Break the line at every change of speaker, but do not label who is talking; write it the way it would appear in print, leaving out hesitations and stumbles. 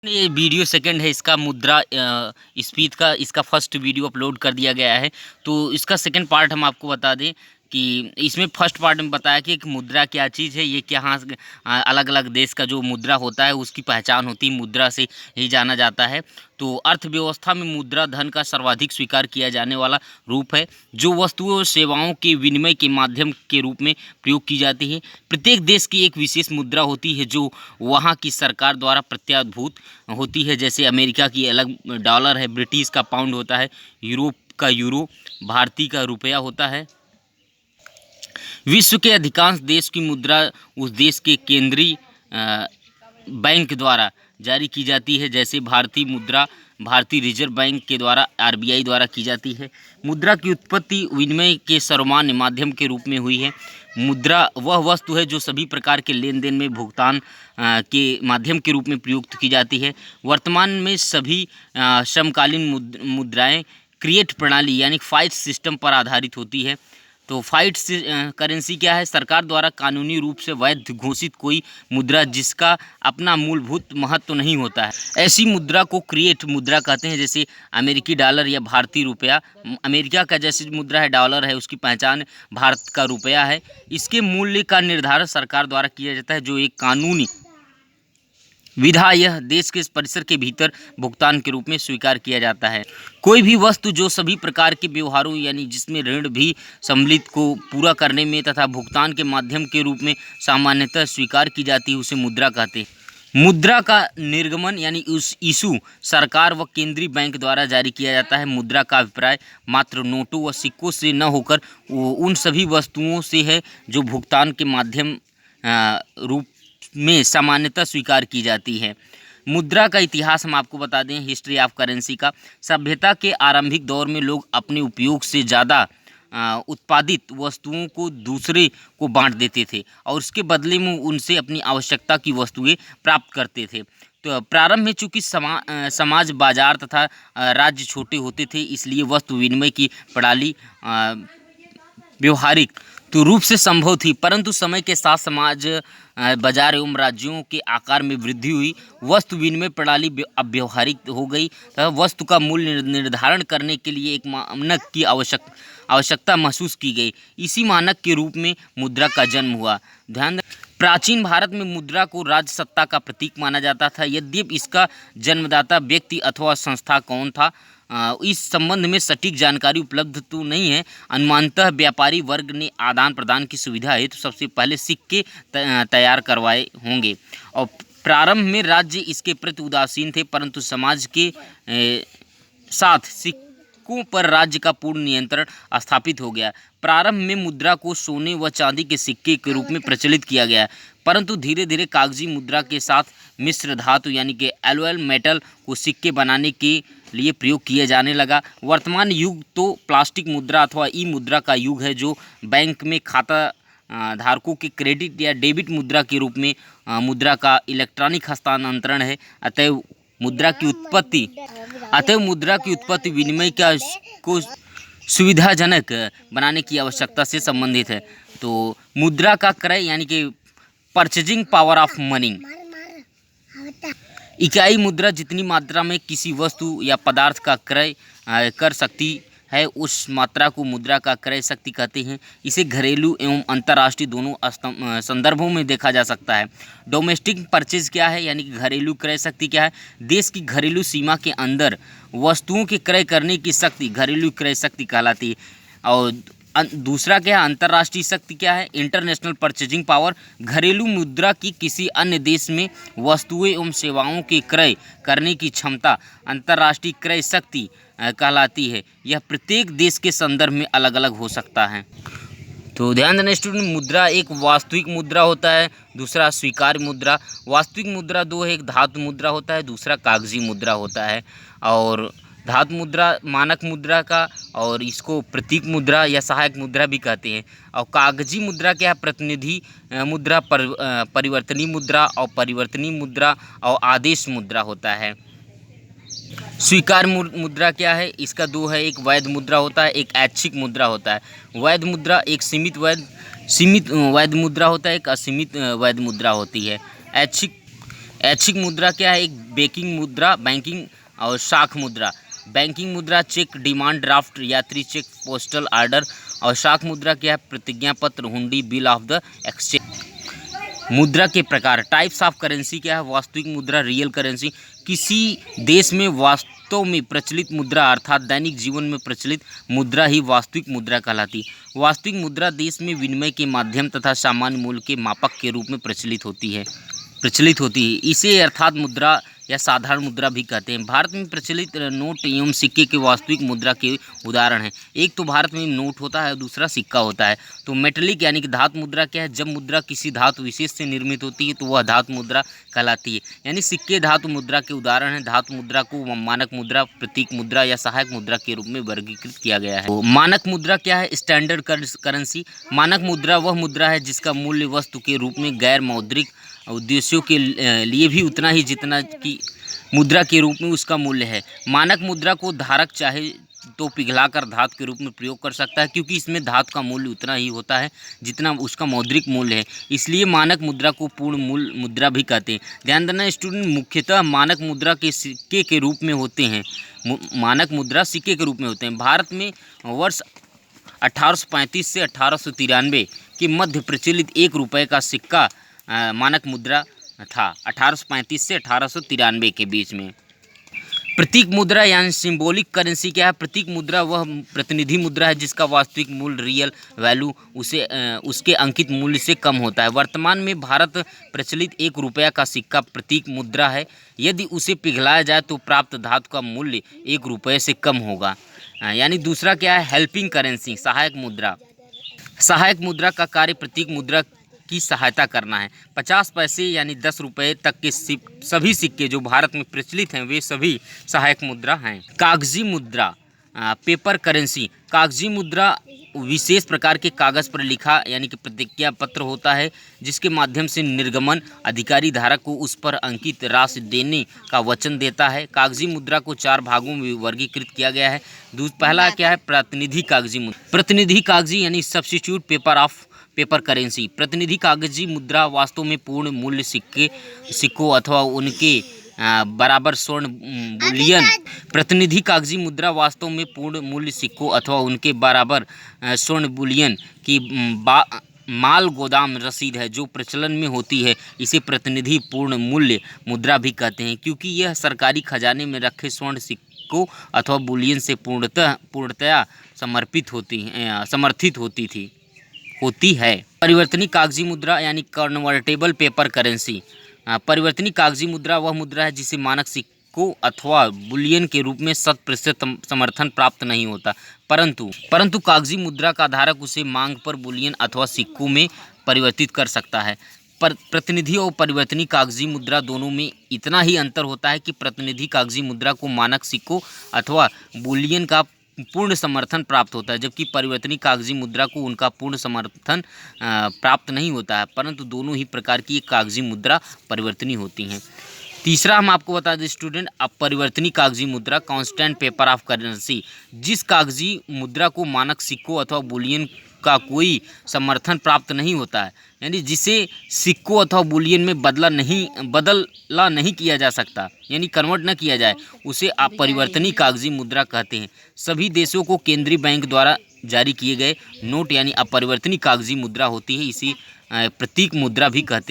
ये video second है, इसका मुद्रा स्पीच का इसका फर्स्ट वीडियो अपलोड कर दिया गया है। तो इसका सेकंड पार्ट हम आपको बता दें कि इसमें फर्स्ट पार्ट में बताया कि एक मुद्रा क्या चीज़ है, ये क्या अलग अलग देश का जो मुद्रा होता है उसकी पहचान होती है, मुद्रा से ही जाना जाता है। तो अर्थव्यवस्था में मुद्रा धन का सर्वाधिक स्वीकार किया जाने वाला रूप है, जो वस्तुओं और सेवाओं के विनिमय के माध्यम के रूप में प्रयोग की जाती है। प्रत्येक देश की एक विशेष मुद्रा होती है जो वहाँ की सरकार द्वारा प्रत्याभूत होती है। जैसे अमेरिका की अलग डॉलर है, ब्रिटिश का पाउंड होता है, यूरोप का यूरो, भारतीय का रुपया होता है। विश्व के अधिकांश देश की मुद्रा उस देश के केंद्रीय बैंक द्वारा जारी की जाती है। जैसे भारतीय मुद्रा भारतीय रिजर्व बैंक के द्वारा आरबीआई द्वारा की जाती है। मुद्रा की उत्पत्ति विनिमय के सर्वमान्य माध्यम के रूप में हुई है। मुद्रा वह वस्तु है जो सभी प्रकार के लेन देन में भुगतान के माध्यम के रूप में प्रयुक्त की जाती है। वर्तमान में सभी समकालीन मुद्राएं क्रिएट प्रणाली यानी फाइट सिस्टम पर आधारित होती है। तो फाइट करेंसी क्या है? सरकार द्वारा कानूनी रूप से वैध घोषित कोई मुद्रा जिसका अपना मूलभूत महत्व नहीं होता है, ऐसी मुद्रा को क्रिएट मुद्रा कहते हैं। जैसे अमेरिकी डॉलर या भारतीय रुपया। अमेरिका का जैसे मुद्रा है डॉलर है, उसकी पहचान भारत का रुपया है। इसके मूल्य का निर्धारण सरकार द्वारा किया जाता है, जो एक कानूनी विधा यह देश के परिसर के भीतर भुगतान के रूप में स्वीकार किया जाता है। कोई भी वस्तु जो सभी प्रकार के व्यवहारों यानी जिसमें ऋण भी सम्मिलित को पूरा करने में तथा भुगतान के माध्यम के रूप में सामान्यतः स्वीकार की जाती है, उसे मुद्रा कहते हैं। मुद्रा का निर्गमन यानी उस इशू सरकार व केंद्रीय बैंक द्वारा जारी किया जाता है। मुद्रा का अभिप्राय मात्र नोटों व सिक्कों से न होकर उन सभी वस्तुओं से है जो भुगतान के माध्यम रूप में सामान्यतः स्वीकार की जाती है। मुद्रा का इतिहास हम आपको बता दें, हिस्ट्री ऑफ करेंसी का। सभ्यता के आरंभिक दौर में लोग अपने उपयोग से ज़्यादा उत्पादित वस्तुओं को दूसरे को बांट देते थे और उसके बदले में उनसे अपनी आवश्यकता की वस्तुएं प्राप्त करते थे। तो प्रारंभ में चूँकि समाज बाजार तथा राज्य छोटे होते थे, इसलिए वस्तु विनिमय की प्रणाली व्यवहारिक तो रूप से संभव थी, परंतु समय के साथ समाज बाजार एवं राज्यों के आकार में वृद्धि हुई। वस्तु विनिमय प्रणाली अब व्यवहारिक हो गई तथा वस्तु का मूल्य निर्धारण करने के लिए एक मानक की आवश्यकता महसूस की गई। इसी मानक के रूप में मुद्रा का जन्म हुआ। ध्यान, प्राचीन भारत में मुद्रा को राज सत्ता का प्रतीक माना जाता था। यद्यपि इसका जन्मदाता व्यक्ति अथवा संस्था कौन था, इस संबंध में सटीक जानकारी उपलब्ध तो नहीं है। अनुमानतः व्यापारी वर्ग ने आदान प्रदान की सुविधा हेतु सबसे पहले सिक्के तैयार करवाए होंगे और प्रारंभ में राज्य इसके प्रति उदासीन थे, परंतु समाज के साथ सिक्कों पर राज्य का पूर्ण नियंत्रण स्थापित हो गया। प्रारंभ में मुद्रा को सोने व चांदी के सिक्के के रूप में प्रचलित किया गया, परंतु धीरे धीरे कागजी मुद्रा के साथ मिश्र धातु यानी कि एलॉय मेटल को सिक्के बनाने के लिए प्रयोग किया जाने लगा। वर्तमान युग तो प्लास्टिक मुद्रा अथवा ई मुद्रा का युग है, जो बैंक में खाता धारकों के क्रेडिट या डेबिट मुद्रा के रूप में मुद्रा का इलेक्ट्रॉनिक हस्तांतरण है। अतएव मुद्रा की उत्पत्ति विनिमय को सुविधाजनक बनाने की आवश्यकता से संबंधित है। तो मुद्रा का क्रय यानी कि परचेजिंग पावर ऑफ मनी। इकाई मुद्रा जितनी मात्रा में किसी वस्तु या पदार्थ का क्रय कर सकती है, उस मात्रा को मुद्रा का क्रय शक्ति कहते हैं। इसे घरेलू एवं अंतर्राष्ट्रीय दोनों संदर्भों में देखा जा सकता है। डोमेस्टिक परचेज क्या है यानी कि घरेलू क्रय शक्ति क्या है? देश की घरेलू सीमा के अंदर वस्तुओं के क्रय करने की शक्ति घरेलू क्रय शक्ति कहलाती है। और दूसरा क्या है? अंतर्राष्ट्रीय शक्ति क्या है? International purchasing power. घरेलू मुद्रा की किसी अन्य देश में वस्तुएं एवं सेवाओं के क्रय करने की क्षमता अंतर्राष्ट्रीय क्रय शक्ति कहलाती है। यह प्रत्येक देश के संदर्भ में अलग अलग हो सकता है। तो ध्यान देना स्टूडेंट, मुद्रा एक वास्तविक मुद्रा होता है, दूसरा स्वीकार्य मुद्रा। वास्तविक मुद्रा दो है, एक धातु मुद्रा होता है, दूसरा कागजी मुद्रा होता है। और धातु मुद्रा मानक मुद्रा का और इसको प्रतीक मुद्रा या सहायक मुद्रा भी कहते हैं। और कागजी मुद्रा क्या है? प्रतिनिधि मुद्रा, परिवर्तनीय मुद्रा और परिवर्तनीय मुद्रा और आदेश मुद्रा होता है। स्वीकार मुद्रा क्या है? इसका दो है, एक वैध मुद्रा होता है, एक ऐच्छिक मुद्रा होता है। वैध मुद्रा एक सीमित वैध मुद्रा होता है, एक असीमित वैध मुद्रा होती है। ऐच्छिक ऐच्छिक मुद्रा क्या है? एक बैंकिंग मुद्रा, बैंकिंग और शाख मुद्रा। बैंकिंग मुद्रा चेक, डिमांड ड्राफ्ट, यात्री चेक, पोस्टल ऑर्डर। और शाख मुद्रा क्या है? प्रतिज्ञा पत्र, हुंडी, बिल ऑफ द एक्सचेंज। मुद्रा के प्रकार, टाइप्स ऑफ करेंसी क्या है? वास्तविक मुद्रा, रियल करेंसी। किसी देश में वास्तव में प्रचलित मुद्रा अर्थात दैनिक जीवन में प्रचलित मुद्रा ही वास्तविक मुद्रा कहलाती है। वास्तविक मुद्रा देश में विनिमय के माध्यम तथा सामान्य मूल्य के मापक के रूप में प्रचलित होती है। इसे अर्थात मुद्रा या साधारण मुद्रा भी कहते हैं। भारत में प्रचलित नोट एवं सिक्के के वास्तविक मुद्रा के उदाहरण हैं। एक तो भारत में नोट होता है, दूसरा सिक्का होता है। तो मेटलिक यानी कि धातु मुद्रा क्या है? जब मुद्रा किसी धातु विशेष से निर्मित होती है तो वह धातु मुद्रा कहलाती है। यानी सिक्के धातु मुद्रा के उदाहरण हैं। धातु मुद्रा को मानक मुद्रा, प्रतीक मुद्रा या सहायक मुद्रा के रूप में वर्गीकृत किया गया है। तो मानक मुद्रा क्या है? Standard currency. मानक मुद्रा वह मुद्रा है जिसका मूल्य वस्तु के रूप में गैर मौद्रिक उद्देश्यों के लिए भी उतना ही जितना कि मुद्रा के रूप में उसका मूल्य है। मानक मुद्रा को धारक चाहे तो पिघलाकर धातु के रूप में प्रयोग कर सकता है, क्योंकि इसमें धातु का मूल्य उतना ही होता है जितना उसका मौद्रिक मूल्य है। इसलिए मानक मुद्रा को पूर्ण मूल्य मुद्रा भी कहते हैं। ध्यान देना स्टूडेंट, मुख्यतः मानक मुद्रा के सिक्के के रूप में होते हैं। मानक मुद्रा सिक्के के रूप में होते हैं। भारत में वर्ष 1835 से 1893 के मध्य प्रचलित 1 रुपये का सिक्का मानक मुद्रा था। 1835 से 1893 के बीच में। प्रतीक मुद्रा यानी सिंबॉलिक करेंसी क्या है? प्रतीक मुद्रा वह प्रतिनिधि मुद्रा है जिसका वास्तविक मूल्य, रियल वैल्यू, उसके अंकित मूल्य से कम होता है। वर्तमान में भारत प्रचलित 1 रुपया का सिक्का प्रतीक मुद्रा है। यदि उसे पिघलाया जाए तो प्राप्त धातु का मूल्य 1 रुपये से कम होगा। यानी दूसरा क्या है? हेल्पिंग करेंसी, सहायक मुद्रा। सहायक मुद्रा का कार्य प्रतीक मुद्रा की सहायता करना है। 50 पैसे यानी 10 रुपये तक के सभी सिक्के जो भारत में प्रचलित हैं वे सभी सहायक मुद्रा हैं। कागजी मुद्रा, पेपर करेंसी। कागजी मुद्रा विशेष प्रकार के कागज़ पर लिखा यानी कि प्रतिज्ञा पत्र होता है, जिसके माध्यम से निर्गमन अधिकारी धारक को उस पर अंकित राशि देने का वचन देता है। कागजी मुद्रा को 4 भागों में वर्गीकृत किया गया है। पहला क्या है? प्रतिनिधि कागजी मुद्रा। प्रतिनिधि कागजी यानी सब्स्टिट्यूट पेपर करेंसी। प्रतिनिधि कागजी मुद्रा वास्तव में पूर्ण मूल्य सिक्कों अथवा उनके बराबर स्वर्ण बुलियन। प्रतिनिधि कागजी मुद्रा वास्तव में पूर्ण मूल्य सिक्कों अथवा उनके बराबर स्वर्ण बुलियन की माल गोदाम रसीद है जो प्रचलन में होती है। इसे प्रतिनिधि पूर्ण मूल्य मुद्रा भी कहते हैं, क्योंकि यह सरकारी खजाने में रखे स्वर्ण सिक्कों अथवा बुलियन से पूर्णतया समर्थित होती है। परिवर्तनीय कागजी मुद्रा यानी कन्वर्टेबल पेपर करेंसी। परिवर्तनीय कागजी मुद्रा वह मुद्रा है जिसे मानक सिक्कों अथवा बुलियन के रूप में 100% समर्थन प्राप्त नहीं होता, परंतु कागजी मुद्रा का धारक उसे मांग पर बुलियन अथवा सिक्कों में परिवर्तित कर सकता है। प्रतिनिधि और परिवर्तनीय कागजी मुद्रा दोनों में इतना ही अंतर होता है कि प्रतिनिधि कागजी मुद्रा को मानक सिक्कों अथवा बुलियन का पूर्ण समर्थन प्राप्त होता है, जबकि परिवर्तनीय कागजी मुद्रा को उनका पूर्ण समर्थन प्राप्त नहीं होता है, परंतु दोनों ही प्रकार की कागजी मुद्रा परिवर्तनीय होती हैं। तीसरा हम आपको बता दें स्टूडेंट, अपरिवर्तनीय कागजी मुद्रा, कांस्टेंट पेपर ऑफ करेंसी। जिस कागजी मुद्रा को मानक सिक्कों अथवा बुलियन का कोई समर्थन प्राप्त नहीं होता है, यानी जिसे सिक्कों अथवा बुलियन में बदला नहीं किया जा सकता, यानी कन्वर्ट न किया जाए, उसे अपरिवर्तनीय कागजी मुद्रा कहते हैं। सभी देशों को केंद्रीय बैंक द्वारा जारी किए गए नोट यानी अपरिवर्तनीय कागजी मुद्रा होती है। इसे प्रतीक मुद्रा भी कहते हैं।